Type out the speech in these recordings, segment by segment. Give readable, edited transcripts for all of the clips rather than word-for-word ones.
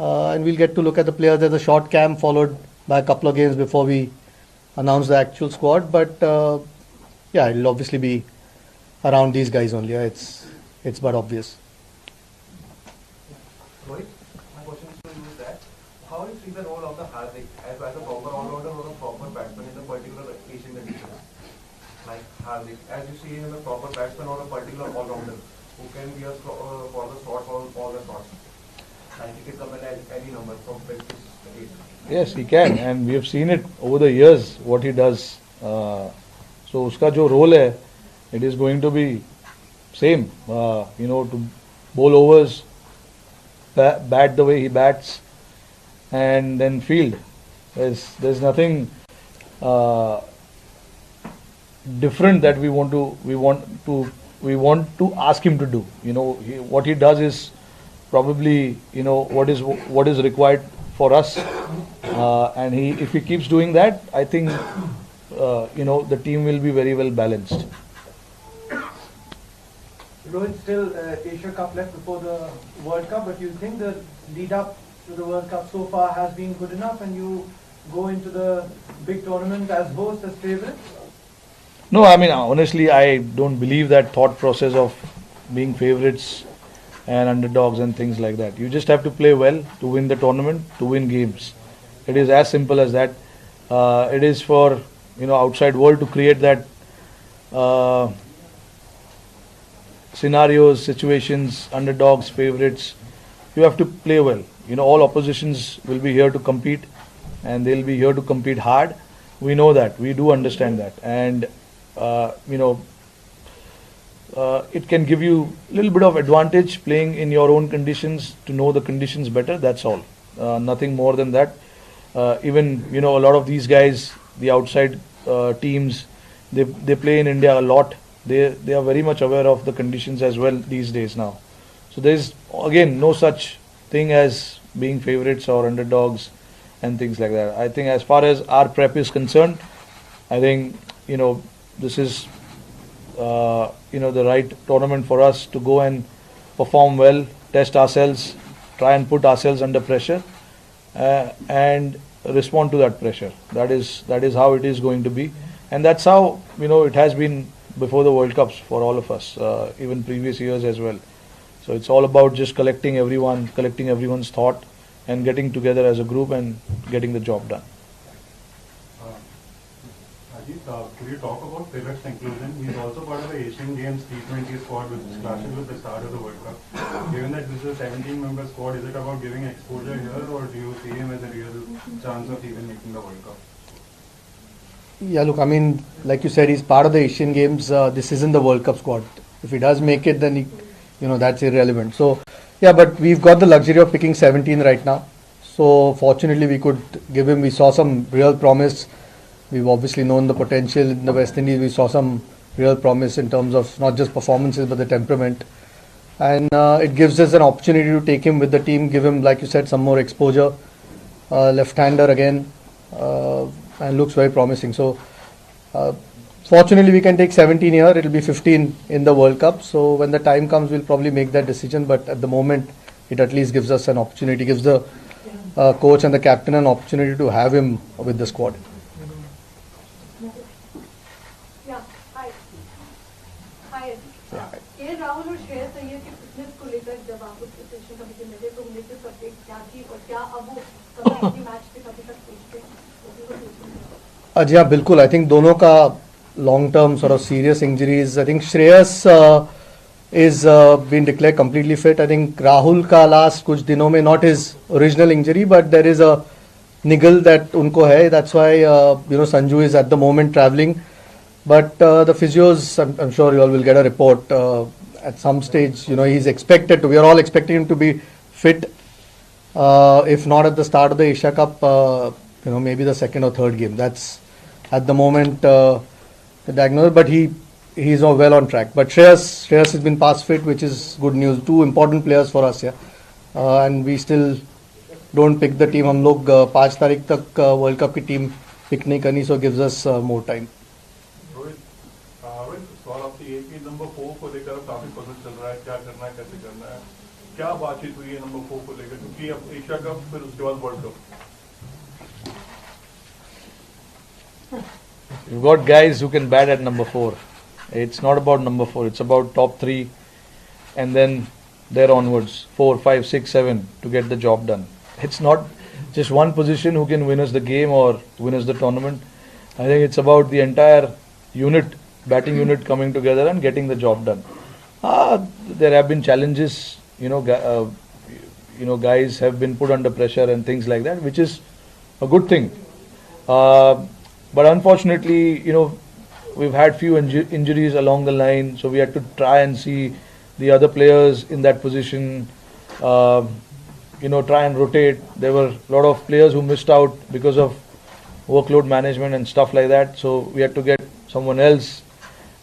and we'll get to look at the players. There's a short camp followed by a couple of games before we announce the actual squad. But yeah, it'll obviously be around these guys only. Yeah, it's but obvious. Rohit, my question to you is that how do you see the role of the Hardik as a proper all-rounder or a proper batsman in the particular Asian conditions? Like Hardik, as you see him a proper batsman or a particular all-rounder who can be a for the shots or all the shots. And he can come in at any number from 50 to 8. Yes, he can, and we have seen it over the years what he does. So uska jo role hai, it is going to be same. To bowl overs, bat the way he bats, and then field. There's nothing different that we want to ask him to do. What he does is probably what is required for us, and if he keeps doing that, I think the team will be very well balanced. Rohit, still Asia Cup left before the World Cup, but you think the lead up to the World Cup so far has been good enough, and you go into the big tournament as host, as favourites? No, I mean, honestly, I don't believe that thought process of being favourites and underdogs and things like that. You just have to play well to win the tournament, to win games. It is as simple as that. It is for outside world to create that scenarios, situations, underdogs, favourites. You have to play well. All oppositions will be here to compete, and they'll be here to compete hard. We know that. We do understand that, and it can give you a little bit of advantage playing in your own conditions, to know the conditions better. That's all. Nothing more than that. Even a lot of these guys, the outside teams, they play in India a lot. They are very much aware of the conditions as well these days now. So there is again no such thing as being favourites or underdogs and things like that. I think as far as our prep is concerned, I think this is the right tournament for us to go and perform well, test ourselves, try and put ourselves under pressure, and respond to that pressure. That is how it is going to be, and that's how it has been before the World Cups for all of us, even previous years as well. So it's all about just collecting everyone's thought, and getting together as a group and getting the job done. Could you talk about Pivot's inclusion? He's also part of the Asian Games T20 squad, which clashes with the start of the World Cup. Given that this is a 17-member squad, is it about giving exposure here, or do you see him as a real chance of even making the World Cup? Yeah, look, I mean, like you said, he's part of the Asian Games. This isn't the World Cup squad. If he does make it, then that's irrelevant. So, yeah, but we've got the luxury of picking 17 right now. So, fortunately, we could give him. We saw some real promise. We've obviously known the potential in the West Indies. We saw some real promise in terms of not just performances but the temperament. And it gives us an opportunity to take him with the team, give him, like you said, some more exposure. Left-hander again, and looks very promising. So, fortunately, we can take 17 here. It'll be 15 in the World Cup. So, when the time comes, we'll probably make that decision. But at the moment, it at least gives us an opportunity, gives the coach and the captain an opportunity to have him with the squad. Rahul और श्रेयस अय्यर की fitness को लेकर जब आप उसके selection committee में थे तो उन्हें किस अपडेट क्या थी और क्या अब वो कभी मैच पे कभी तक पहुंचते हैं? जी हाँ, बिल्कुल. आई थिंक दोनों का long term sort of serious injuries. I think Shreyas is been declared completely fit. I think Rahul का last कुछ दिनों में not his original injury, but there is a niggle that उनको है. That's why Sanju is at the moment travelling. But the physios, I'm sure you all will get a report at some stage. He's expected to. We are all expecting him to be fit. If not at the start of the Asia Cup, maybe the second or third game. That's at the moment the diagnosis. But he's well on track. But Shreyas has been past fit, which is good news. Two important players for us here, and we still don't pick the team. हम लोग 5 तारीख तक World Cup की team pick नहीं करनी, so gives us more time. Number 4 को लेकर काफी पसंद चल रहा है, क्या करना है, कैसे करना है, क्या बातचीत हुई है नंबर 4 को लेकर, क्योंकि एशिया कप फिर उसके बाद world cup. You've got guys who can bat at number 4. It's not about number 4, it's about top 3 and then there onwards, 4, 5, 6, 7 to get the job done. It's not just one position who can win us the game or win us the tournament. I think it's about the entire unit, batting unit coming together and getting the job done. There have been challenges, guys have been put under pressure and things like that, which is a good thing. But unfortunately, we've had few injuries along the line, so we had to try and see the other players in that position, try and rotate. There were a lot of players who missed out because of workload management and stuff like that, so we had to get someone else.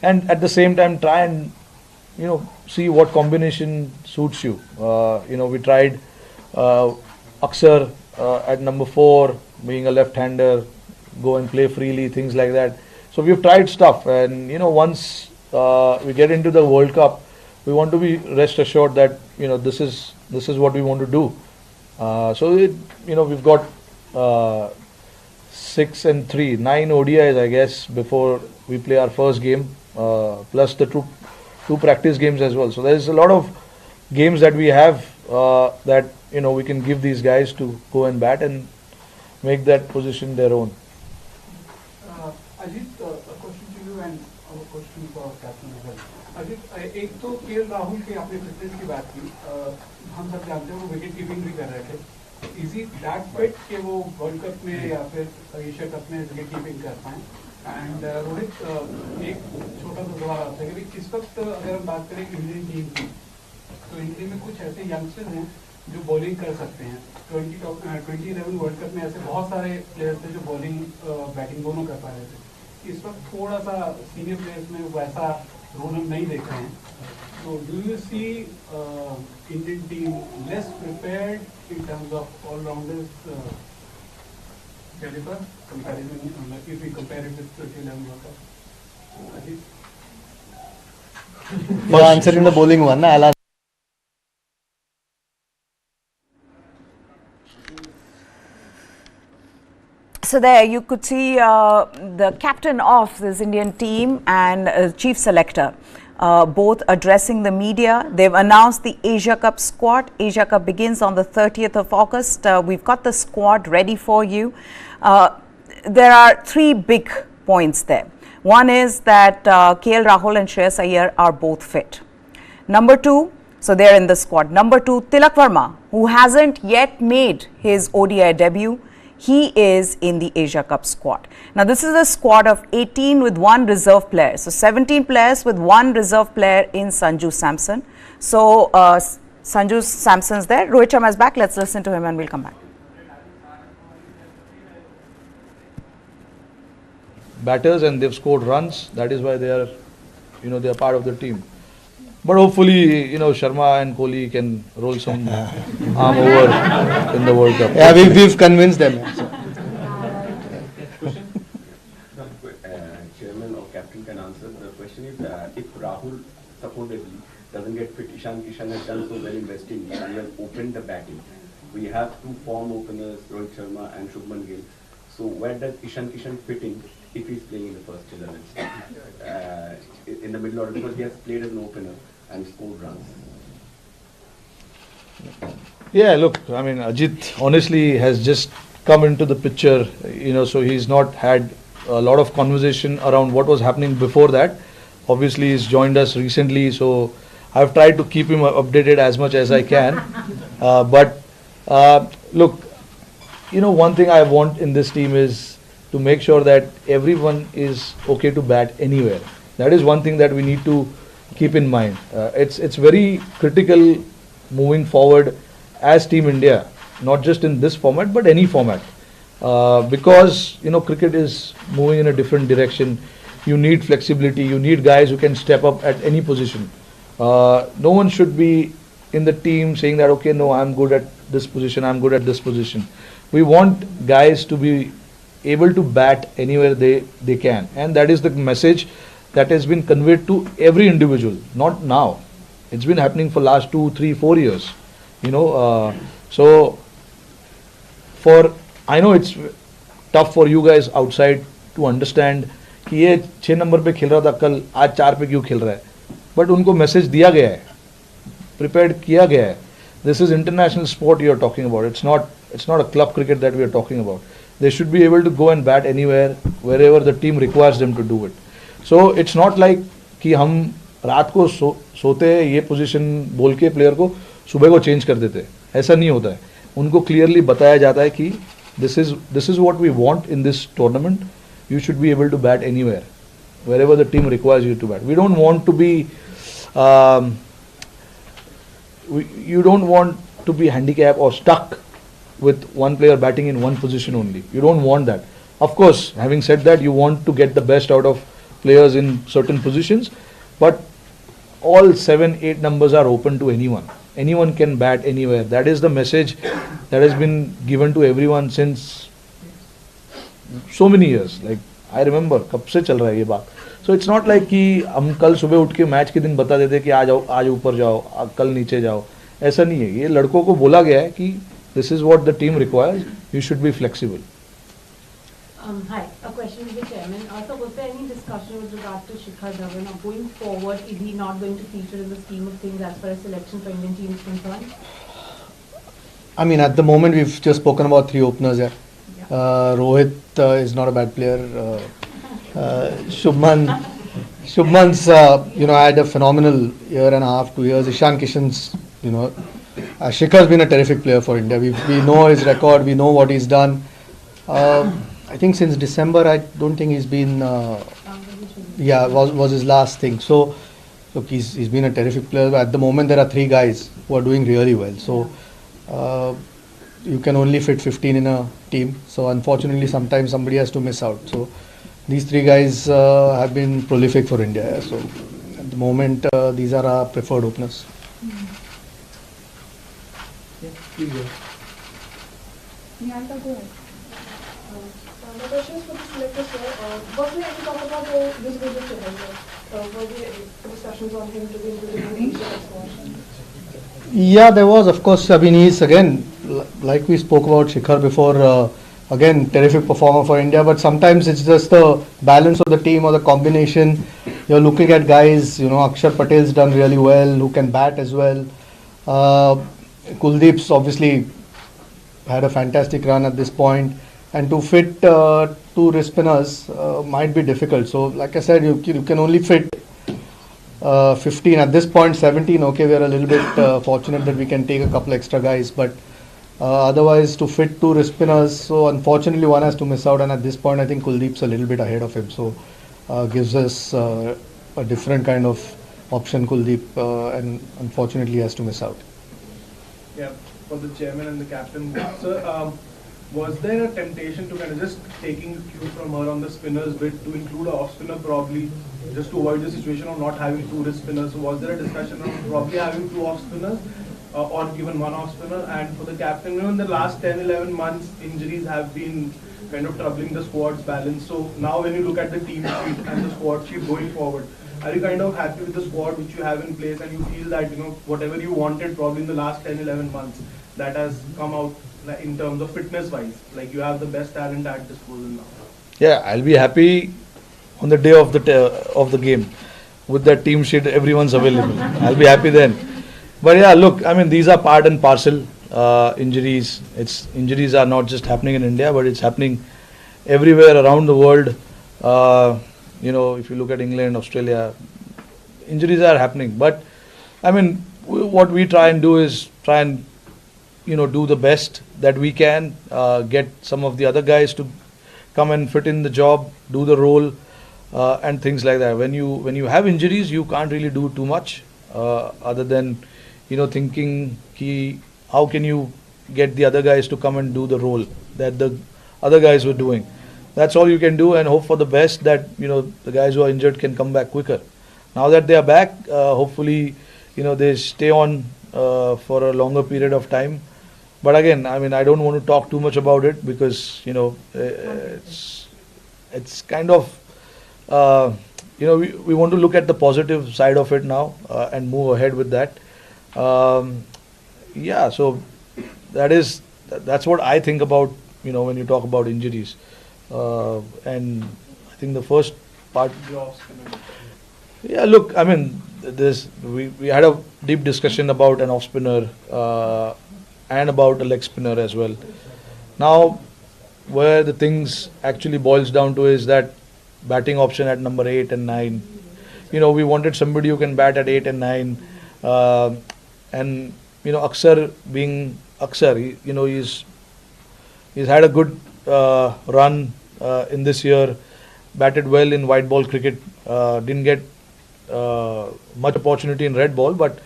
And at the same time, try and, see what combination suits you. We tried Aksar at number 4, being a left-hander, go and play freely, things like that. So we've tried stuff, and once we get into the World Cup, we want to be rest assured that this is what we want to do. We've got 6 and 3, 9 ODIs, I guess, before we play our first game, plus the two practice games as well. So there's a lot of games that we have that we can give these guys to go and bat and make that position their own. Ajit, a question to you and a question for Captain as well. Ajit, एक तो KL Rahul की आपने fitness की बात की, हम सब जानते हैं वो विकेट कीपिंग भी कर रहे थे. Is he that fit कि वो वर्ल्ड कप में या फिर एशिया कप में विकेट कीपिंग कर पाएं? एंड रोहित, एक छोटा सा सवाल आपसे कि इस वक्त अगर हम बात करें इंडियन टीम की, तो इंडिया में कुछ ऐसे यंगस्टर हैं जो बॉलिंग कर सकते हैं. 2011 वर्ल्ड कप में ऐसे बहुत सारे प्लेयर्स थे जो बॉलिंग बैटिंग दोनों कर पा रहे थे. इस वक्त थोड़ा सा सीनियर प्लेयर्स में वैसा रोल हम नहीं देख रहे हैं. So do you see Indian team less prepared in terms of all-rounders caliber comparison if we compare it with 2011 World Cup? Ajit? For answering the bowling one, I'll ask. So there you could see the captain of this Indian team and chief selector both addressing the media. They've announced the Asia Cup squad. Asia Cup begins on the 30th of August. We've got the squad ready for you. There are 3 big points there. One is that KL Rahul and Shreyas Iyer are both fit. Number 2, so they're in the squad. Number 2, Tilak Verma, who hasn't yet made his ODI debut, he is in the Asia Cup squad. Now this is a squad of 18 with 1 reserve player. So 17 players with 1 reserve player in Sanju Samson. So Sanju Samson's there. Rohit Sharma is back. Let's listen to him and we'll come back. Batters, and they've scored runs. That is why they are, they are part of the team. But hopefully, Sharma and Kohli can roll some arm over in the World Cup. Yeah, we've convinced them. Chairman or captain can answer. The question is if Rahul supposedly doesn't get fit, Ishan Kishan has done so well in West Indies. We have opened the batting. We have 2 form openers, Rohit Sharma and Shubman Gill. So where does Ishan Kishan fit in if he's playing in the first 11 in the middle order, because he has played as an opener and scored runs? Yeah, look, I mean, Ajit honestly has just come into the picture, so he's not had a lot of conversation around what was happening before that. Obviously, he's joined us recently, so I've tried to keep him updated as much as I can. Look, one thing I want in this team is to make sure that everyone is okay to bat anywhere. That is one thing that we need to keep in mind. It's very critical moving forward as Team India, not just in this format but any format, because cricket is moving in a different direction. You need flexibility, you need guys who can step up at any position. No one should be in the team saying that, okay, no, I'm good at this position, I'm good at this position. We want guys to be able to bat anywhere they can, and that is the message that has been conveyed to every individual. Not now, it's been happening for last 2, 3, 4 years. You know, so for, I know it's tough for you guys outside to understand कि ये 6 number पे खेल रहा था कल, आज 4 पे क्यों खेल रहा है, बट उनको मैसेज दिया गया है, प्रिपेयर्ड किया गया है. This is international sport you are talking about. It's not a club cricket that we are talking about. They should be able to go and bat anywhere, wherever the team requires them to do it. So it's not like कि हम रात को सोते हैं ये position बोल के player को सुबह को चेंज कर देते हैं, ऐसा नहीं होता है. उनको क्लियरली बताया जाता है कि this is what we want in this tournament. You should be able to bat anywhere, wherever the team requires you to bat. We don't want to be you don't want to be handicapped or stuck with one player batting in one position only. You don't want that. Of course, having said that, you want to get the best out of players in certain positions, but all 7-8 numbers are open to anyone. Anyone can bat anywhere. That is the message that has been given to everyone since so many years. Like I remember कब से चल रहा है ये बात. So it's not like कि हम कल सुबह उठ के मैच के दिन बता देते कि आज ऊपर जाओ, कल नीचे जाओ, ऐसा नहीं है. ये लड़कों को बोला गया है कि this is what the team requires. You should be flexible. Hi, a question to the chairman. So was there any discussion with regard to Shikhar Dhawan, or going forward, is he not going to feature in the scheme of things as far as selection for Indian team is concerned? I mean, at the moment we've just spoken about 3 openers here. Rohit is not a bad player. Shubman's had a phenomenal year and a half, 2 years. Ishan Kishan's, Shikhar's been a terrific player for India. We know his record, we know what he's done. I think since December, I don't think he's been. Was his last thing. So look, he's been a terrific player. At the moment, there are 3 guys who are doing really well. So you can only fit 15 in a team. So unfortunately, sometimes somebody has to miss out. So these 3 guys have been prolific for India. So at the moment, these are our preferred openers. The question is for the selector, sir. Was there any talk about this visit to him? Were there discussions on him to be included in the Asia squad? Yeah, there was, of course. I mean, he's again, like we spoke about Shikhar before, again, terrific performer for India, but sometimes it's just the balance of the team or the combination. You're looking at guys, Akshar Patel's done really well, who can bat as well. Kuldeep's obviously had a fantastic run at this point. And to fit 2 wrist spinners might be difficult. So, like I said, you can only fit 15. At this point, 17. Okay, we are a little bit fortunate that we can take a couple extra guys. But otherwise, to fit 2 wrist spinners, so unfortunately, one has to miss out. And at this point, I think Kuldeep's a little bit ahead of him. So, gives us a different kind of option, Kuldeep. And unfortunately, he has to miss out. Yeah, for the chairman and the captain. Sir, was there a temptation to kind of just taking cue from her on the spinners bit to include an off spinner probably, just to avoid the situation of not having 2 wrist spinners? So was there a discussion of probably having 2 off spinners or even 1 off spinner? And for the captain, in the last 10-11 months, injuries have been kind of troubling the squad's balance. So now when you look at the team sheet and the squad sheet going forward, are you kind of happy with the squad which you have in place, and you feel that whatever you wanted probably in the last 10-11 months, that has come out in terms of fitness wise, like you have the best talent at disposal now? Yeah, I'll be happy on the day of the game with that team sheet. Everyone's available. I'll be happy then. But yeah, look, I mean, these are part and parcel injuries. Injuries are not just happening in India, but it's happening everywhere around the world. If you look at England, Australia, injuries are happening. But I mean, what we try and do is do the best that we can, get some of the other guys to come and fit in the job, do the role, and things like that. When you have injuries, you can't really do too much other than thinking how can you get the other guys to come and do the role that the other guys were doing. That's all you can do, and hope for the best that the guys who are injured can come back quicker. Now that they are back, hopefully they stay on for a longer period of time. But again, I mean, I don't want to talk too much about it because it's kind of we want to look at the positive side of it now and move ahead with that. Yeah, so that's what I think about, when you talk about injuries. And I think the first part. Yeah, look, I mean, we had a deep discussion about an off spinner and about a leg spinner as well. Now, where the things actually boils down to is that batting option at number 8 and 9. We wanted somebody who can bat at 8 and 9. And Aksar being Aksar, he's had a good run in this year, batted well in white ball cricket, didn't get much opportunity in red ball, but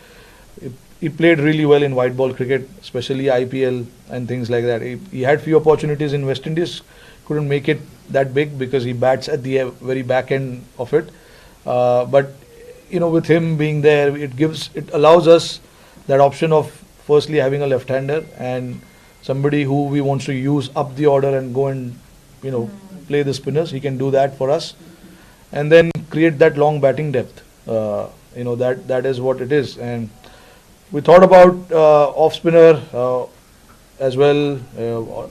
he played really well in white ball cricket, especially IPL and things like that. He had few opportunities in West Indies, couldn't make it that big because he bats at the very back end of it. But with him being there, it allows us that option of firstly having a left-hander and somebody who we want to use up the order and go and play the spinners. He can do that for us, and then create that long batting depth. That is what it is. And we thought about off spinner as well,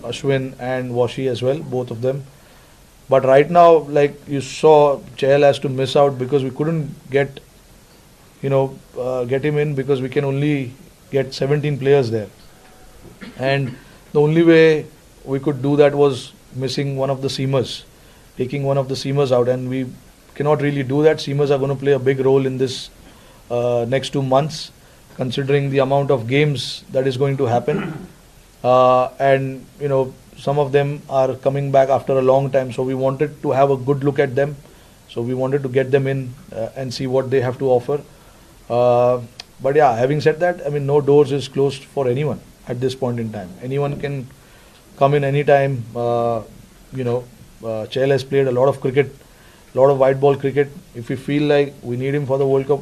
Ashwin and Washi as well, both of them. But right now, like you saw, Chahal has to miss out because we couldn't get him in because we can only get 17 players there. And the only way we could do that was missing one of the seamers, taking one of the seamers out, and we cannot really do that. Seamers are going to play a big role in this next 2 months, considering the amount of games that is going to happen. And some of them are coming back after a long time, so we wanted to have a good look at them. So we wanted to get them in and see what they have to offer. But yeah, having said that, I mean, no doors is closed for anyone at this point in time. Anyone can come in anytime. Chahal has played a lot of cricket, a lot of white ball cricket. If we feel like we need him for the World Cup,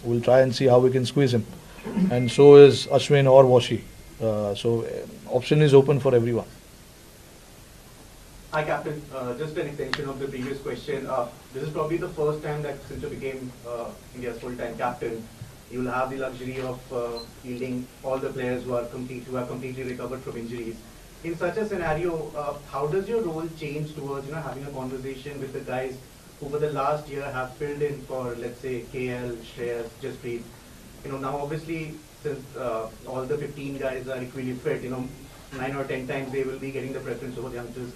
we'll try and see how we can squeeze him. And so is Ashwin or Washi. So option is open for everyone. Hi, Captain. Just an extension of the previous question. This is probably the first time that since you became India's full-time captain, you'll have the luxury of fielding all the players who have completely recovered from injuries. In such a scenario, how does your role change towards having a conversation with the guys who for the last year have filled in for, let's say, KL, Shreyas, Jasprit? Now obviously since all the 15 guys are equally fit, 9 or 10 times they will be getting the preference over the youngsters.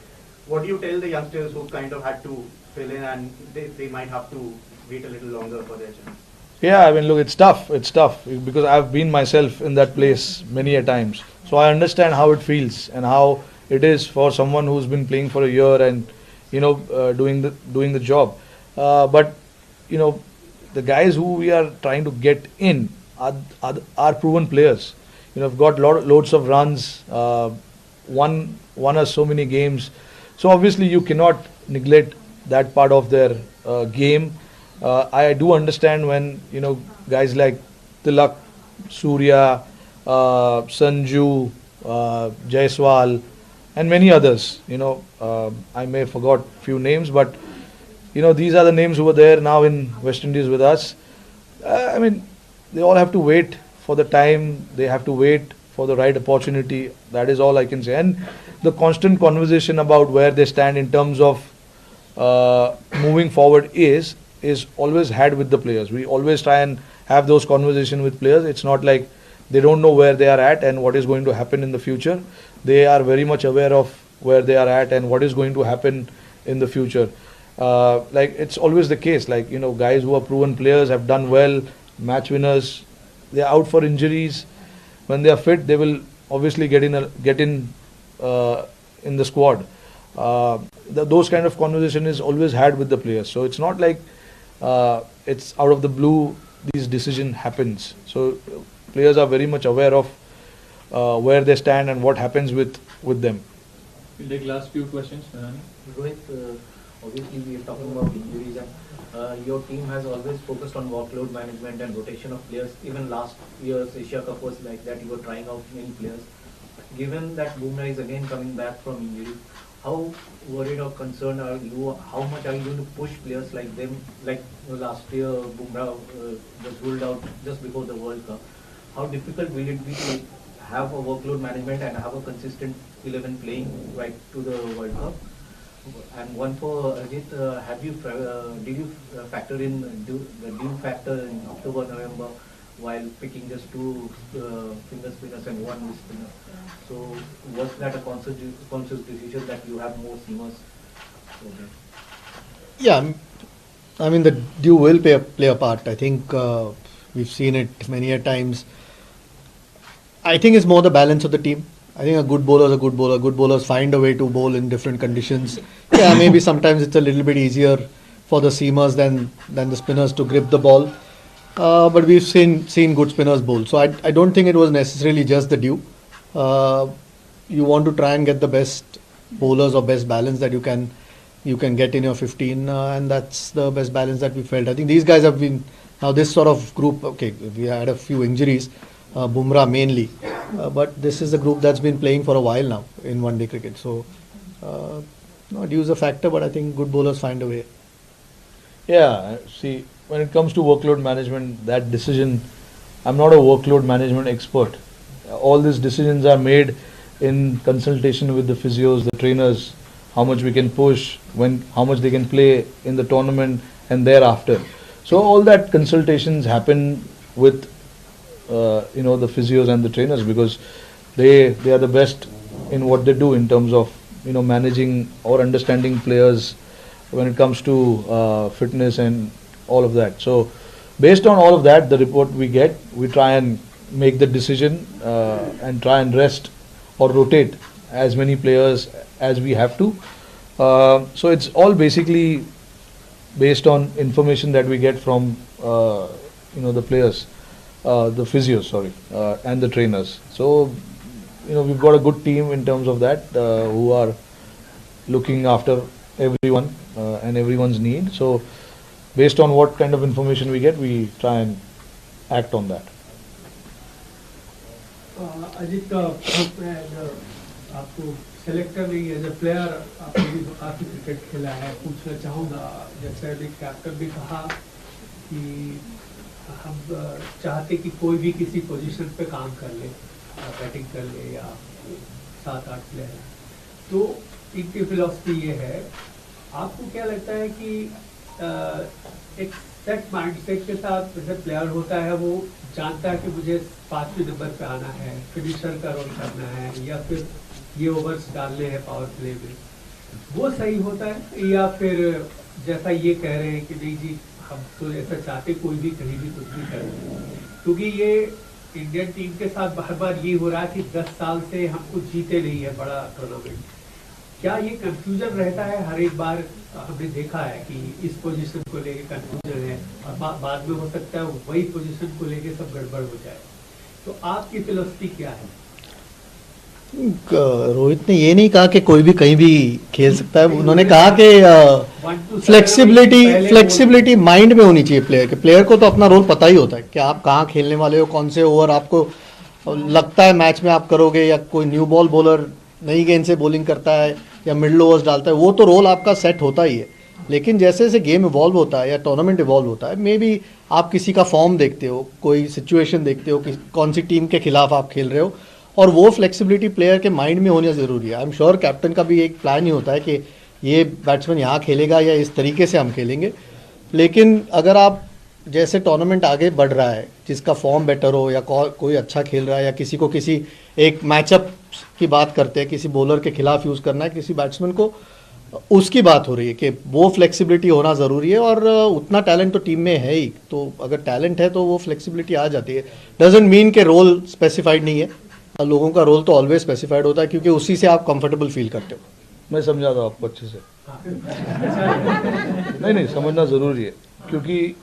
What do you tell the youngsters who kind of had to fill in and they might have to wait a little longer for their chance? Yeah, I mean, look, it's tough because I've been myself in that place many a times. So I understand how it feels and how it is for someone who's been playing for a year and doing the job. But the guys who we are trying to get in are proven players. Have got loads of runs, won us so many games. So obviously you cannot neglect that part of their game. I do understand when guys like Tilak, Surya, Sanju, Jaiswal, and many others. I may have forgot few names, but these are the names who were there now in West Indies with us. I mean, they all have to wait for the time. They have to wait for the right opportunity. That is all I can say. And the constant conversation about where they stand in terms of moving forward is always had with the players. We always try and have those conversations with players. It's not like they don't know where they are at and what is going to happen in the future. They are very much aware of where they are at and what is going to happen in the future. Like it's always the case, like guys who are proven players have done well, match winners, they are out for injuries. When they are fit, they will obviously get in the squad. Those kind of conversation is always had with the players. So it's not like it's out of the blue this decision happens. So players are very much aware of where they stand and what happens with them. We'll take last few questions. Rohit, obviously we are talking about injuries and your team has always focused on workload management and rotation of players. Even last year's Asia Cup was like that, you were trying out many players. Given that Bumrah is again coming back from injury, how worried or concerned are you? How much are you going to push players like them? Like last year Bumrah was ruled out just before the World Cup. How difficult will it be to have a workload management and have a consistent 11 playing right to the World Cup? And one for Ajit, did you factor in the due factor in October, November while picking just two finger spinners and one wrist spinner? So was that a conscious decision that you have more seamers? Okay. Yeah, I mean the due will play a part. I think we've seen it many a times. I think it's more the balance of the team. I think a good bowler is a good bowler. Good bowlers find a way to bowl in different conditions. Yeah, maybe sometimes it's a little bit easier for the seamers than the spinners to grip the ball. But we've seen good spinners bowl. So I don't think it was necessarily just the due. You want to try and get the best bowlers or best balance that you can get in your 15, and that's the best balance that we felt. I think these guys have been now this sort of group. Okay, we had a few injuries, Bumrah mainly, but this is a group that's been playing for a while now in one-day cricket. So not use a factor, but I think good bowlers find a way. Yeah, see, when it comes to workload management, that decision, I'm not a workload management expert. All these decisions are made in consultation with the physios, the trainers, how much we can push, how much they can play in the tournament and thereafter. So all that consultations happen with the physios and the trainers, because they are the best in what they do in terms of managing or understanding players when it comes to fitness and all of that. So based on all of that, the report we get, we try and make the decision and try and rest or rotate as many players as we have to. So it's all basically based on information that we get from the players, the physios, and the trainers. So we've got a good team in terms of that, who are looking after everyone and everyone's need. So based on what kind of information we get, we try and act on that. Ajit, आपको selector नहीं as a player आपने भी काफ़ी cricket खेला है, पूछना चाहूँगा, जैसे अभी कैप्टन भी कहा कि हम चाहते कि कोई भी किसी पोजीशन पे काम कर ले, बैटिंग कर ले या 7-8 प्लेयर, तो इनकी फिलॉसफी ये है, आपको क्या लगता है कि एक सेट माइंडसेट के साथ जैसे प्लेयर होता है, वो जानता है कि मुझे 5वें नंबर पे आना है, फिनिशर का रोल करना है, या फिर ये ओवर्स डालने हैं पावर प्ले में, वो सही होता है? या फिर जैसा ये कह रहे हैं कि नहीं जी हम तो ऐसा चाहते कोई भी कहीं भी कुछ भी करे, क्योंकि ये इंडियन टीम के साथ बार बार ये हो रहा है कि 10 साल से हम कुछ जीते नहीं है बड़ा टूर्नामेंट। क्या ये कंफ्यूजन रहता है हर एक बार? हमने देखा है कि इस पोजीशन को लेके कंफ्यूजन है और बाद में हो सकता है वही पोजीशन को लेके सब गड़बड़ हो जाए, तो आपकी फिलॉसफी क्या है? रोहित ने ये नहीं कहा कि कोई भी कहीं भी खेल सकता है, उन्होंने कहा कि फ्लेक्सिबिलिटी माइंड में होनी चाहिए प्लेयर के। प्लेयर को तो अपना रोल पता ही होता है कि आप कहाँ खेलने वाले हो, कौन से ओवर आपको लगता है मैच में आप करोगे, या कोई न्यू बॉल बॉलर नई गेंद से बॉलिंग करता है या मिडल ओवर्स डालता है, वो तो रोल आपका सेट होता ही है। लेकिन जैसे जैसे गेम इवॉल्व होता है या टूर्नामेंट इवॉल्व होता है, मे बी आप किसी का फॉर्म देखते हो, कोई सिचुएशन देखते हो कि कौन सी टीम के खिलाफ आप खेल रहे हो, और वो फ्लेक्सिबिलिटी प्लेयर के माइंड में होना ज़रूरी है। आई एम श्योर कैप्टन का भी एक प्लान ही होता है कि ये बैट्समैन यहाँ खेलेगा या इस तरीके से हम खेलेंगे। लेकिन अगर आप जैसे टूर्नामेंट आगे बढ़ रहा है, जिसका फॉर्म बेटर हो या कोई अच्छा खेल रहा है, या किसी को किसी एक मैचअप की बात करते हैं, किसी बॉलर के खिलाफ यूज़ करना है किसी बैट्समैन को, उसकी बात हो रही है कि वो फ्लेक्सिबिलिटी होना ज़रूरी है। और उतना टैलेंट तो टीम में है ही, तो अगर टैलेंट है तो वो फ्लेक्सिबिलिटी आ जाती है। डजेंट मीन के रोल स्पेसिफाइड नहीं है, लोगों का रोल तो ऑलवेज स्पेसिफाइड होता है, क्योंकि उसी से आप कंफर्टेबल फील करते हो। मैं समझा था आपको अच्छे से। नहीं समझना ज़रूरी है, क्योंकि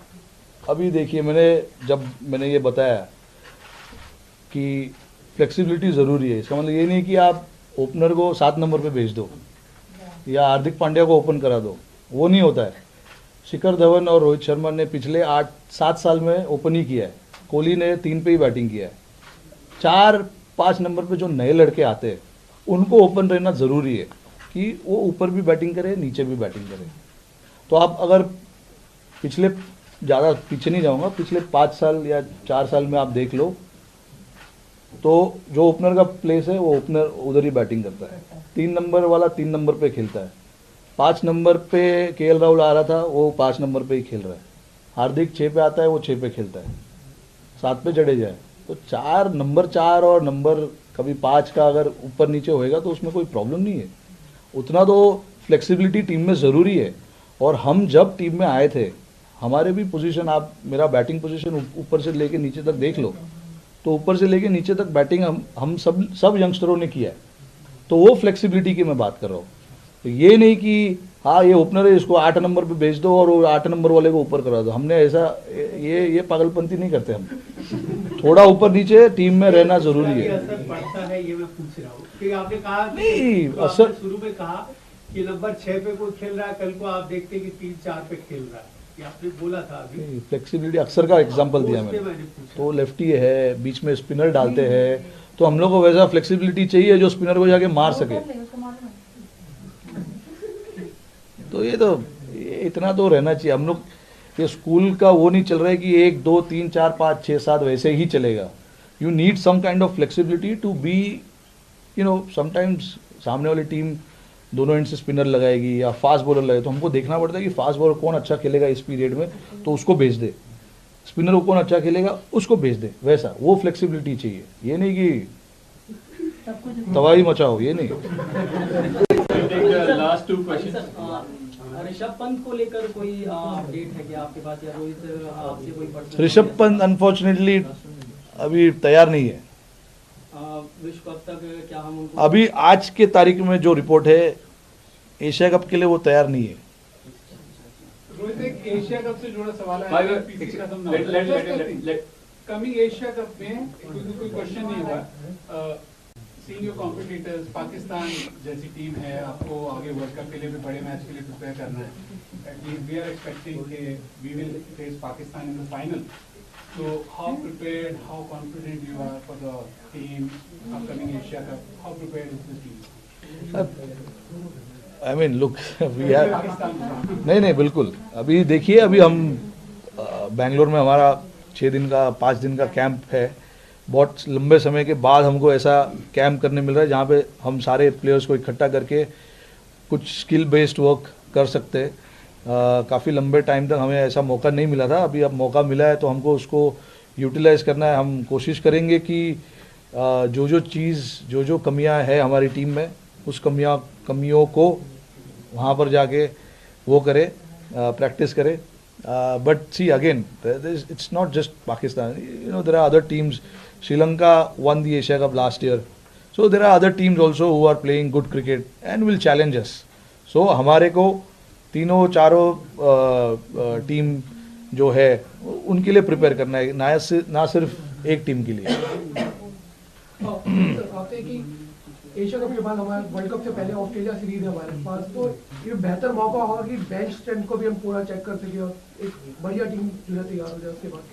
अभी देखिए मैंने ये बताया कि फ्लेक्सिबिलिटी ज़रूरी है। इसका मतलब ये नहीं कि आप ओपनर को 7 नंबर पे भेज दो या हार्दिक पांड्या को ओपन करा दो, वो नहीं होता है। शिखर धवन और रोहित शर्मा ने पिछले 8-7 साल में ओपन ही किया है, कोहली ने 3 पे ही बैटिंग किया है। 4-5 नंबर पे जो नए लड़के आते हैं उनको ओपन रहना ज़रूरी है कि वो ऊपर भी बैटिंग करे, नीचे भी बैटिंग करे। तो आप अगर पिछले, ज़्यादा पीछे नहीं जाऊंगा, पिछले 5 साल या 4 साल में आप देख लो, तो जो ओपनर का प्लेस है वो ओपनर उधर ही बैटिंग करता है, 3 नंबर वाला 3 नंबर पे खेलता है, 5 नंबर पे केएल राहुल आ रहा था वो 5 नंबर पे ही खेल रहा है, हार्दिक 6 पे आता है वो 6 पे खेलता है, 7 पे जडेजा है। तो 4 नंबर 4 और नंबर कभी 5 का अगर ऊपर नीचे होएगा तो उसमें कोई प्रॉब्लम नहीं है। उतना तो फ्लेक्सिबिलिटी टीम में ज़रूरी है। और हम जब टीम में आए थे हमारे भी पोजीशन, आप मेरा बैटिंग पोजीशन ऊपर से लेके नीचे तक देख लो, तो ऊपर से लेके नीचे तक बैटिंग हम सब यंगस्टरों ने किया है। तो वो फ्लेक्सिबिलिटी की मैं बात कर रहा हूँ। तो ये नहीं कि हाँ ये ओपनर है इसको 8 नंबर पे भेज दो और वो 8 नंबर वाले को ऊपर करा दो, हमने ऐसा ये पागलपंती नहीं करते हम। थोड़ा ऊपर नीचे टीम में रहना जरूरी है। असर पड़ता है ये मैं पूछ रहा हूँ कि आपने कहा नहीं, तो असर आपने शुरू में कहा कि नंबर 6 पे कोई खेल रहा है, कल को आप देखते हैं कि 3-4 पे खेल रहा है, ये आपने बोला था अभी। फ्लेक्सिबिलिटी अक्सर का एग्जांपल दिया मैंने, तो लेफ्टी है बीच में स्पिनर डालते हैं, तो हम लोग को वैसा फ्लेक्सिबिलिटी चाहिए जो स्पिनर को जाके मार सके। तो ये इतना तो रहना चाहिए। हम लोग ये स्कूल का वो नहीं चल रहा है कि 1 2 3 4 5 6 7 वैसे ही चलेगा। You need some kind of flexibility to be, sometimes सामने वाली टीम दोनों एंड से स्पिनर लगाएगी या फास्ट बॉलर लगाएगी, तो हमको देखना पड़ता है कि फास्ट बॉलर कौन अच्छा खेलेगा इस पीरियड में तो उसको भेज दे, स्पिनर को कौन अच्छा खेलेगा उसको भेज दे, वैसा वो फ्लेक्सिबिलिटी चाहिए। ये नहीं कि तबाही मचाओ, ये नहीं। Last 2 questions. ऋषभ पंत को लेकर कोई अपडेट है क्या आपके पास, या रोहित आपसे कोई पर्सनल? ऋषभ पंत अनफॉर्चुनेटली अभी तैयार नहीं है। विश्व कप तक क्या हम उनको अभी आज के तारीख में जो रिपोर्ट है एशिया कप के लिए वो तैयार नहीं है। रोहित, एक एशिया कप से जुड़ा सवाल By the है। way, पीसी खत्म ना let- कमिंग एशिया कप में कोई क्वेश्चन नहीं हुआ। सीइंग योर कॉम्पिटिटर्स, पाकिस्तान जैसी टीम है, आपको आगे वर्ल्ड कप के लिए भी बड़े मैच के लिए प्रिपेयर करना है। एटलीस्ट वी आर एक्सपेक्टिंग कि we will face Pakistan in the final. So how prepared, how confident you are for the team upcoming Asia Cup? How prepared is the team? I mean, look, we have नहीं बिल्कुल। अभी देखिए, अभी हम बेंगलोर में हमारा 6 दिन का 5 दिन का कैंप है। बहुत लंबे समय के बाद हमको ऐसा कैंप करने मिल रहा है जहाँ पे हम सारे प्लेयर्स को इकट्ठा करके कुछ स्किल बेस्ड वर्क कर सकते हैं। काफ़ी लंबे टाइम तक हमें ऐसा मौका नहीं मिला था, अभी अब मौका मिला है तो हमको उसको यूटिलाइज़ करना है। हम कोशिश करेंगे कि जो कमियां है हमारी टीम में, उस कमियों को वहाँ पर जाके वो करे, प्रैक्टिस करे। But see again, it's not just Pakistan, there are other teams. Sri Lanka won the Asia cup last year, so there are other teams also who are playing good cricket and will challenge us. So हमारे को तीनों चारों team जो है उनके लिए prepare करना है, ना सिर्फ एक टीम के लिए। आपसे कि एशिया कप के बाद हमारे वर्ल्ड कप से पहले ऑस्ट्रेलिया सीरीज है हमारे पास, तो ये बेहतर मौका होगा कि बेंच स्ट्रेंथ को भी हम पूरा चेक कर सके और एक बढ़िया टीम जो है तैयार हो जाए उसके बाद।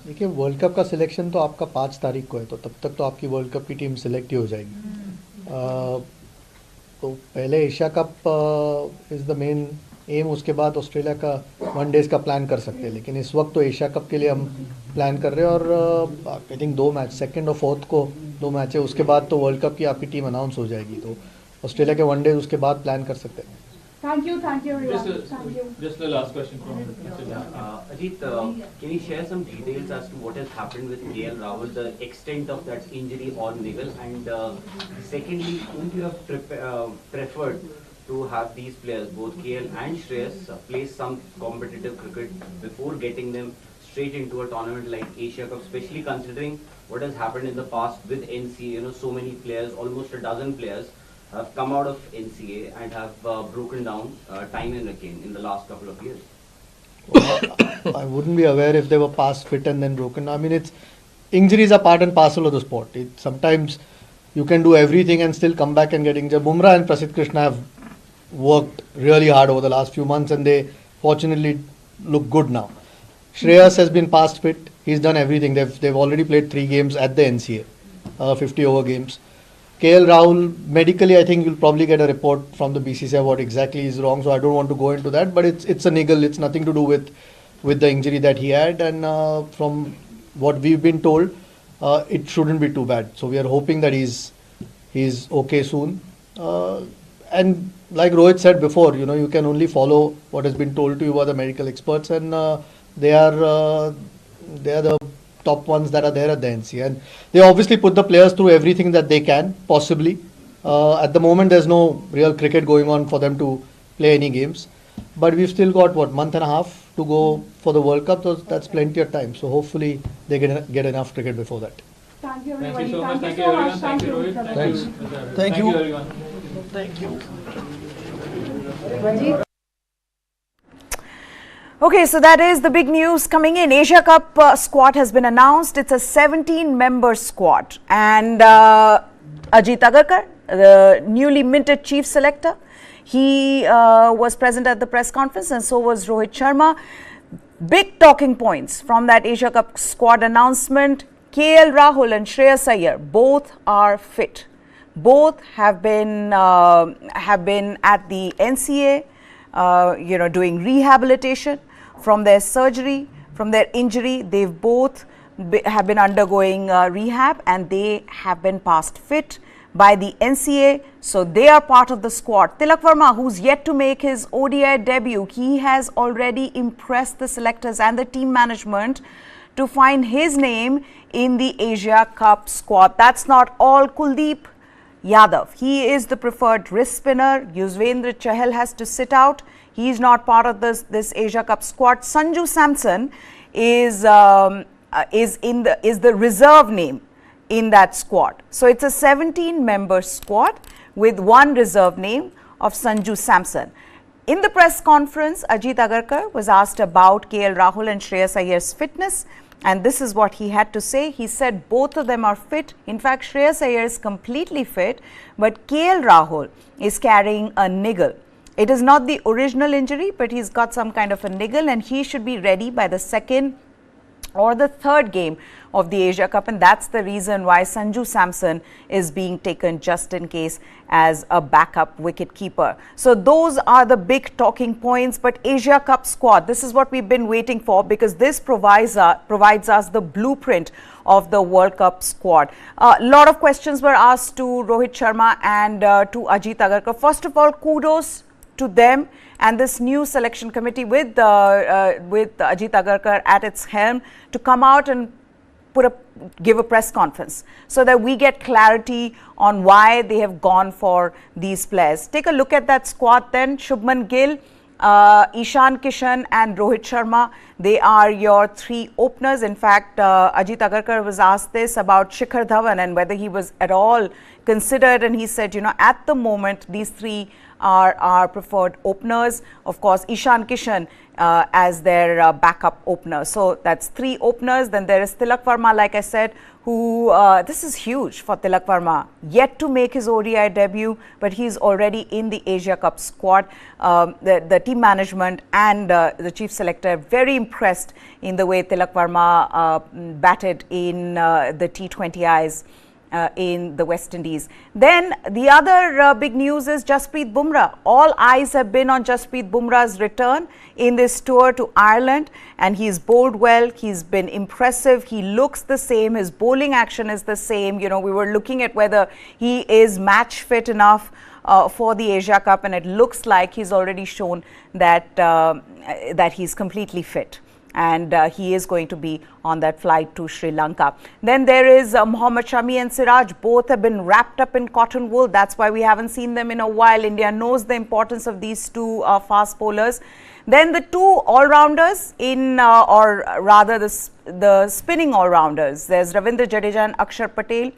देखिए, वर्ल्ड कप का सिलेक्शन तो आपका 5 तारीख को है, तो तब तक तो आपकी वर्ल्ड कप की टीम सिलेक्ट ही हो जाएगी। तो पहले Asia cup is the main M, उसके बाद ऑस्ट्रेलिया का 1 डेज़ का प्लान कर सकते हैं। लेकिन इस वक्त तो एशिया कप के लिए हम प्लान कर रहे हैं और आई थिंक 2 मैच, 2nd और 4th को 2 मैच है, उसके बाद तो वर्ल्ड कप की आपकी टीम अनाउंस हो जाएगी। तो ऑस्ट्रेलिया के 1 डेज उसके बाद प्लान कर सकते हैं। Thank you everyone. Thank you. Just the last question from Ajit, can you share some details as to what has happened with KL Rahul, the extent of that injury or niggle, and secondly, would you have preferred to have these players, both KL and Shreyas, play some competitive cricket before getting them straight into a tournament like Asia Cup, especially considering what has happened in the past with NCA? So many players, almost a dozen players, have come out of NCA and have broken down time and again in the last couple of years. I wouldn't be aware if they were past fit and then broken. I mean, injuries are part and parcel of the sport. Sometimes you can do everything and still come back and get injured. Bumrah and Prasidh Krishna have worked really hard over the last few months and they fortunately look good now. Shreyas has been past fit. He's done everything. They've already played 3 games at the NCA, 50 over games. KL Rahul, medically I think you'll probably get a report from the BCCI what exactly is wrong, so I don't want to go into that, but it's a niggle. It's nothing to do with the injury that he had, and from what we've been told, it shouldn't be too bad. So we are hoping that he's okay soon. And like Rohit said before, you can only follow what has been told to you by the medical experts, and they are the top ones that are there at the NCA, and they obviously put the players through everything that they can possibly. At the moment, there's no real cricket going on for them to play any games, but we've still got month and a half to go for the World Cup. So that's plenty of time. So hopefully they get enough cricket before that. Thank you, Thank everybody. you so much. Thank you, so everyone. much. Thank you, Rohit. Thanks. Thank Thank you, you. everyone. Thank you. Okay, so that is the big news coming in. Asia Cup squad has been announced. It's a 17-member squad. And Ajit Agarkar, the newly minted chief selector, he was present at the press conference, and so was Rohit Sharma. Big talking points from that Asia Cup squad announcement. KL Rahul and Shreyas Iyer, both are fit. Both have been at the NCA, doing rehabilitation from their surgery, from their injury. They've both have been undergoing rehab, and they have been passed fit by the NCA, so they are part of the squad. Tilak Verma, who's yet to make his ODI debut, he has already impressed the selectors and the team management to find his name in the Asia Cup squad. That's not all. Kuldeep Yadav, he is the preferred wrist spinner. Yuzvendra Chahal has to sit out. He is not part of this Asia Cup squad. Sanju Samson is the reserve name in that squad. So it's a 17-member squad with one reserve name of Sanju Samson. In the press conference, Ajit Agarkar was asked about KL Rahul and Shreyas Iyer's fitness, and this is what he had to say. He said both of them are fit. In fact, Shreyas Iyer is completely fit, but KL Rahul is carrying a niggle. It is not the original injury, but he's got some kind of a niggle, and he should be ready by the second or the third game of the Asia Cup, and that's the reason why Sanju Samson is being taken just in case as a backup wicket-keeper. So those are the big talking points. But Asia Cup squad, this is what we've been waiting for, because this provides us the blueprint of the World Cup squad. A lot of questions were asked to Rohit Sharma and to Ajit Agarkar. First of all, kudos to them and this new selection committee with Ajit Agarkar at its helm to come out and give a press conference so that we get clarity on why they have gone for these players. Take a look at that squad then. Shubman Gill, Ishan Kishan and Rohit Sharma, they are your three openers. In fact, Ajit Agarkar was asked this about Shikhar Dhawan and whether he was at all considered, and he said, at the moment these three are our preferred openers. Of course, Ishan Kishan as their backup opener. So that's three openers. Then there is Tilak Verma, like I said, who this is huge for Tilak Verma, yet to make his ODI debut, but he's already in the Asia Cup squad. The team management and the chief selector very impressed in the way Tilak Verma batted in the T20Is in the West Indies. Then the other big news is Jasprit Bumrah. All eyes have been on Jasprit Bumrah's return in this tour to Ireland, and he's bowled well. He's been impressive. He looks the same. His bowling action is the same. We were looking at whether he is match fit enough for the Asia Cup, and it looks like he's already shown that that he's completely fit. And he is going to be on that flight to Sri Lanka. Then there is Mohammad Shami and Siraj. Both have been wrapped up in cotton wool. That's why we haven't seen them in a while. India knows the importance of these two fast bowlers. Then the two all-rounders or rather the spinning all-rounders. There's Ravindra Jadeja and Akshar Patel.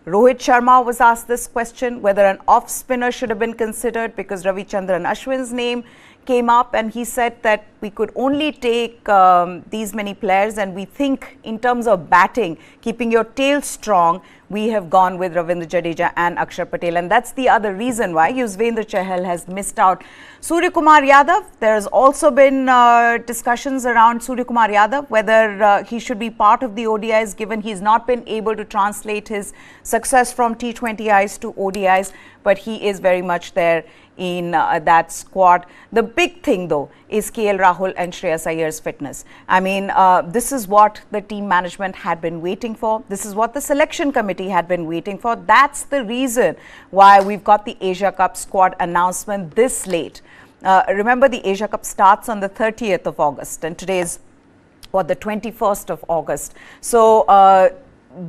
Rohit Sharma was asked this question, whether an off spinner should have been considered, because Ravichandran Ashwin's name came up, and he said that we could only take these many players, and we think in terms of batting, keeping your tail strong, we have gone with Ravindra Jadeja and Akshar Patel, and that's the other reason why Yuzvendra Chahal has missed out. Surya Kumar Yadav, there has also been discussions around Surya Kumar Yadav, whether he should be part of the ODIs, given he's not been able to translate his success from T20Is to ODIs. But but he is very much there in that squad. The big thing though is KL Rahul and Shreyas Iyer's fitness. I mean, this is what the team management had been waiting for. This is what the selection committee had been waiting for. That's the reason why we've got the Asia Cup squad announcement this late. Remember, the Asia Cup starts on the 30th of August and today is the 21st of August. So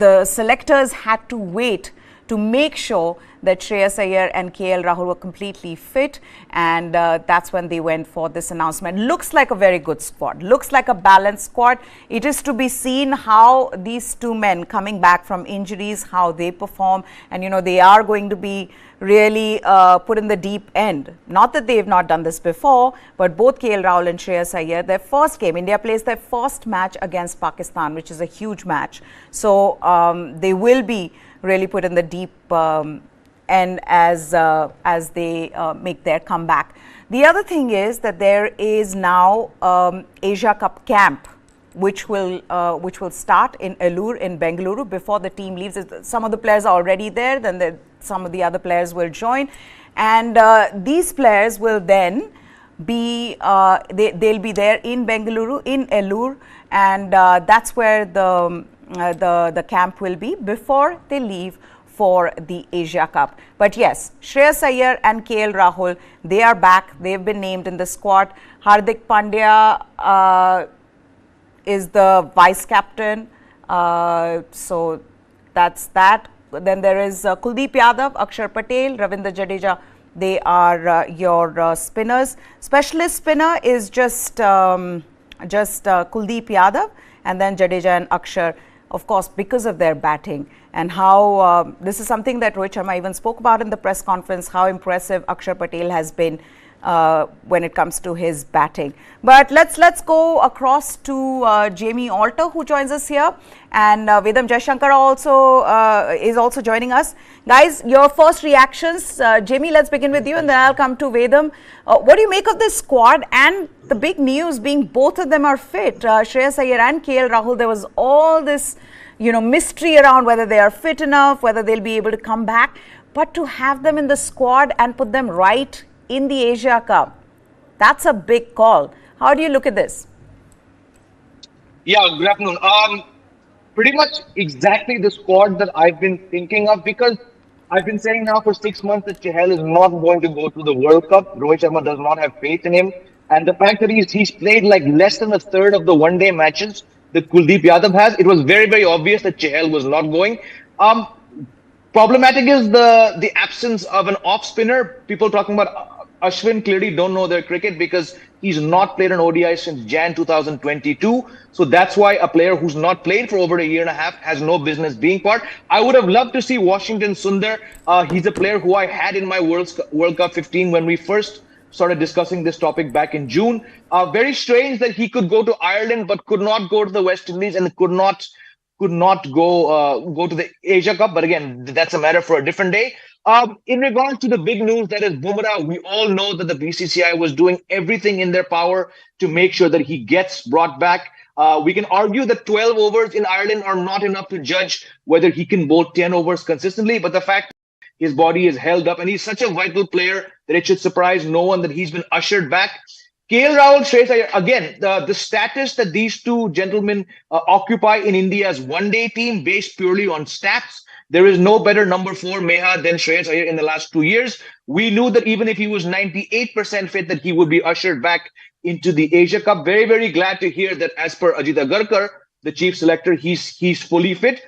the selectors had to wait to make sure that Shreyas Iyer and KL Rahul were completely fit, and that's when they went for this announcement. Looks like a very good squad, looks like a balanced squad. It is to be seen how these two men coming back from injuries, how they perform, and you know, they are going to be really put in the deep end. Not that they have not done this before, but both KL Rahul and Shreyas Iyer, their first game, India plays their first match against Pakistan, which is a huge match. So they will be really put in the deep end as they make their comeback. The other thing is that there is now Asia Cup camp, which will start in Elur in Bengaluru before the team leaves. Some of the players are already there, then some of the other players will join, and these players will then be they'll be there in Bengaluru, in Elur, and that's where the camp will be before they leave for the Asia Cup. But yes, Shreyas Iyer and KL Rahul, they are back. They've been named in the squad. Hardik Pandya is the vice captain. So that's that. Then there is Kuldeep Yadav, Akshar Patel, Ravindra Jadeja. They are your spinners. Specialist spinner is just Kuldeep Yadav, and then Jadeja and Akshar, of course, because of their batting and how this is something that Rohit Sharma even spoke about in the press conference, how impressive Akshar Patel has been when it comes to his batting. But let's go across to Jamie Alter, who joins us here, and Vedam Jaishankar also is also joining us. Guys, your first reactions. Jamie, let's begin with you, and then I'll come to Vedam. What do you make of this squad and the big news being both of them are fit? Shreyas Iyer and KL Rahul, there was all this, you know, mystery around whether they are fit enough, whether they'll be able to come back. But to have them in the squad and put them right in the Asia Cup, that's a big call. How do you look at this? Yeah, good afternoon. Pretty much exactly the squad that I've been thinking of, because I've been saying now for 6 months that Chahal is not going to go to the World Cup. Rohit Sharma does not have faith in him. And the fact that he's played like less than a third of the one-day matches that Kuldeep Yadav has, it was very, very obvious that Chahal was not going. Problematic is the absence of an off spinner. People talking about Ashwin clearly don't know their cricket because he's not played an ODI since Jan 2022. So that's why a player who's not played for over a year and a half has no business being part. I would have loved to see Washington Sundar. He's a player who I had in my World Cup 15 when we first started discussing this topic back in June. Very strange that he could go to Ireland but could not go to the West Indies and could not go to the Asia Cup. But again, that's a matter for a different day. In regards to the big news that is Bumrah, we all know that the BCCI was doing everything in their power to make sure that he gets brought back. We can argue that 12 overs in Ireland are not enough to judge whether he can bowl 10 overs consistently, but the fact his body is held up and he's such a vital player that it should surprise no one that he's been ushered back. KL Rahul, Shreyas Iyer, again, the status that these two gentlemen occupy in India's one-day team based purely on stats. There is no better number 4 Meha than Shreyas Iyer in the last 2 years. We knew that even if he was 98% fit, that he would be ushered back into the Asia Cup. Very, very glad to hear that as per Ajit Agarkar, the chief selector, he's fully fit.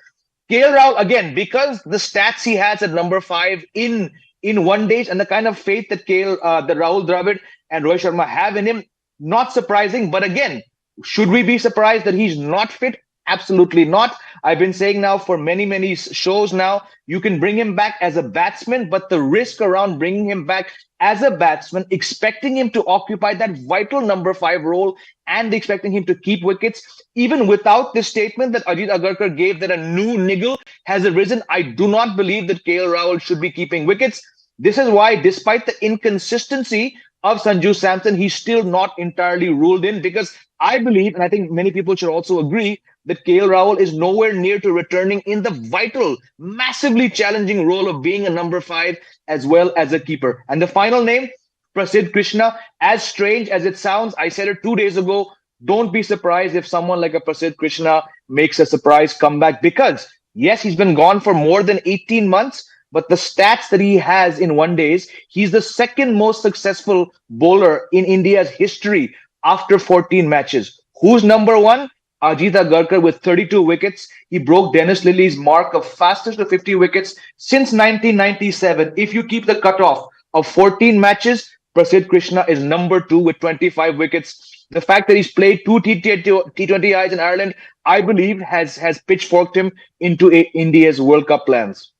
KL Rahul, again, because the stats he has at number 5 in one days and the kind of faith that Rahul Dravid and Rohit Sharma have in him, not surprising. But again, should we be surprised that he's not fit? Absolutely not. I've been saying now for many, many shows now, you can bring him back as a batsman, but the risk around bringing him back as a batsman, expecting him to occupy that vital number 5 role and expecting him to keep wickets, even without this statement that Ajit Agarkar gave that a new niggle has arisen, I do not believe that KL Rahul should be keeping wickets. This is why, despite the inconsistency of Sanju Samson, he's still not entirely ruled in, because I believe, and I think many people should also agree, that KL Rahul is nowhere near to returning in the vital, massively challenging role of being a number 5 as well as a keeper. And the final name, Prasidh Krishna, as strange as it sounds, I said it 2 days ago, don't be surprised if someone like a Prasidh Krishna makes a surprise comeback, because yes, he's been gone for more than 18 months, but the stats that he has in 1 days, he's the second most successful bowler in India's history after 14 matches. Who's number 1? Ajit Agarkar with 32 wickets. He broke Dennis Lilly's mark of fastest to 50 wickets since 1997. If you keep the cutoff of 14 matches, Prasidh Krishna is number 2 with 25 wickets. The fact that he's played 2 T20Is in Ireland, I believe, has pitchforked him into India's World Cup plans.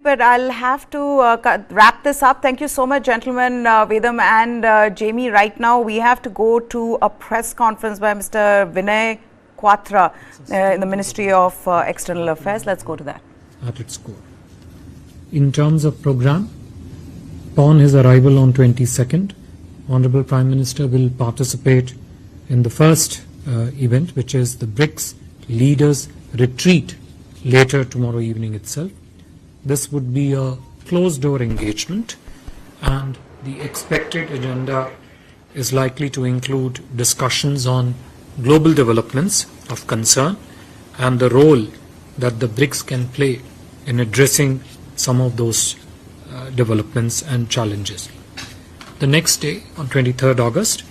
But I'll have to wrap this up. Thank you so much, gentlemen, Vedam and Jamie. Right now, we have to go to a press conference by Mr. Vinay Quatra in the Ministry of External Affairs. Let's go to that. At its core. In terms of program, upon his arrival on 22nd, Honorable Prime Minister will participate in the first event, which is the BRICS Leaders Retreat later tomorrow evening itself. This would be a closed-door engagement, and the expected agenda is likely to include discussions on global developments of concern and the role that the BRICS can play in addressing some of those developments and challenges. The next day, on 23rd August,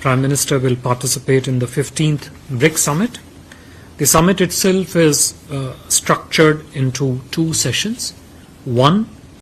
Prime Minister will participate in the 15th BRICS Summit. The summit itself is structured into 2 sessions. One